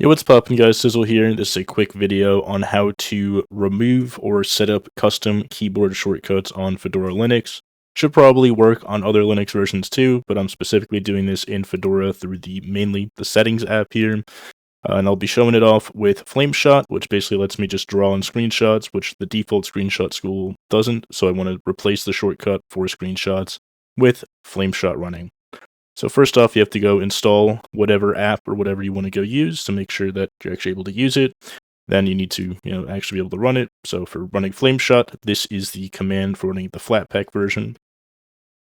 Yo, what's poppin', guys? Sizzle here. This is a quick video on how to remove or set up custom keyboard shortcuts on Fedora Linux. Should probably work on other Linux versions too, but I'm specifically doing this in Fedora through mainly the settings app here. And I'll be showing it off with Flameshot, which basically lets me just draw in screenshots, which the default screenshot tool doesn't. So I want to replace the shortcut for screenshots with Flameshot running. So first off, you have to go install whatever app or whatever you want to go use to make sure that you're actually able to use it. Then you need to, actually be able to run it. So for running Flameshot, this is the command for running the flatpak version.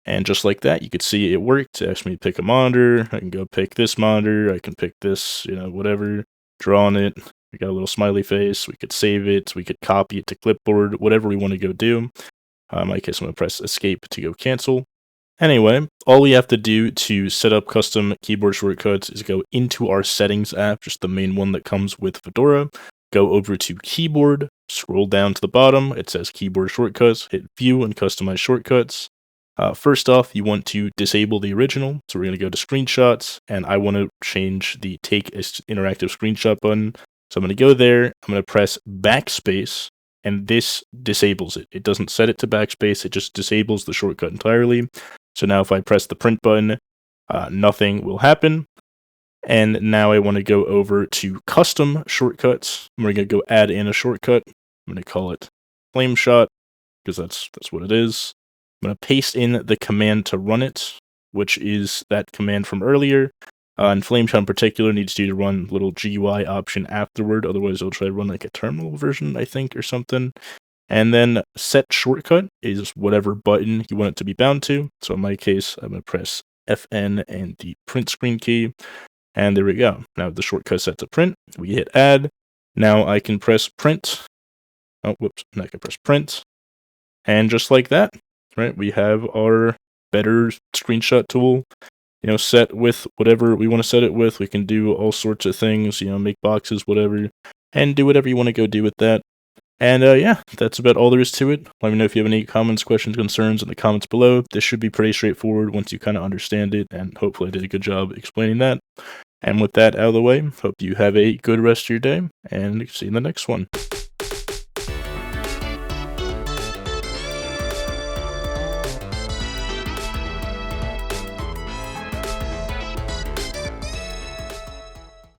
And just like that, you could see it worked. It asked me to pick a monitor. I can go pick this monitor. I can pick this, whatever, draw on it. We got a little smiley face. We could save it. We could copy it to clipboard, whatever we want to go do. In my case, I'm going to press escape to go cancel. Anyway, all we have to do to set up custom keyboard shortcuts is go into our settings app, just the main one that comes with Fedora, go over to keyboard, scroll down to the bottom, it says keyboard shortcuts, hit view and customize shortcuts. First off, you want to disable the original, so we're going to go to screenshots, and I want to change the take interactive screenshot button. So I'm going to go there, I'm going to press backspace, and this disables it. It doesn't set it to backspace, it just disables the shortcut entirely. So now if I press the print button, nothing will happen. And now I want to go over to custom shortcuts. We're going to go add in a shortcut. I'm going to call it Flameshot, because that's what it is. I'm going to paste in the command to run it, which is that command from earlier. And Flameshot in particular needs you to run little GUI option afterward, otherwise it'll try to run like a terminal version, I think, or something. And then set shortcut is whatever button you want it to be bound to. So in my case, I'm going to press FN and the print screen key. And there we go. Now the shortcut set to print. We hit add. Now I can press print. Oh, whoops. Now I can press print. And just like that, right, we have our better screenshot tool, set with whatever we want to set it with. We can do all sorts of things, make boxes, whatever, and do whatever you want to go do with that. And yeah, that's about all there is to it. Let me know if you have any comments, questions, concerns in the comments below. This should be pretty straightforward once you kind of understand it, and hopefully I did a good job explaining that. And with that out of the way, hope you have a good rest of your day, and see you in the next one.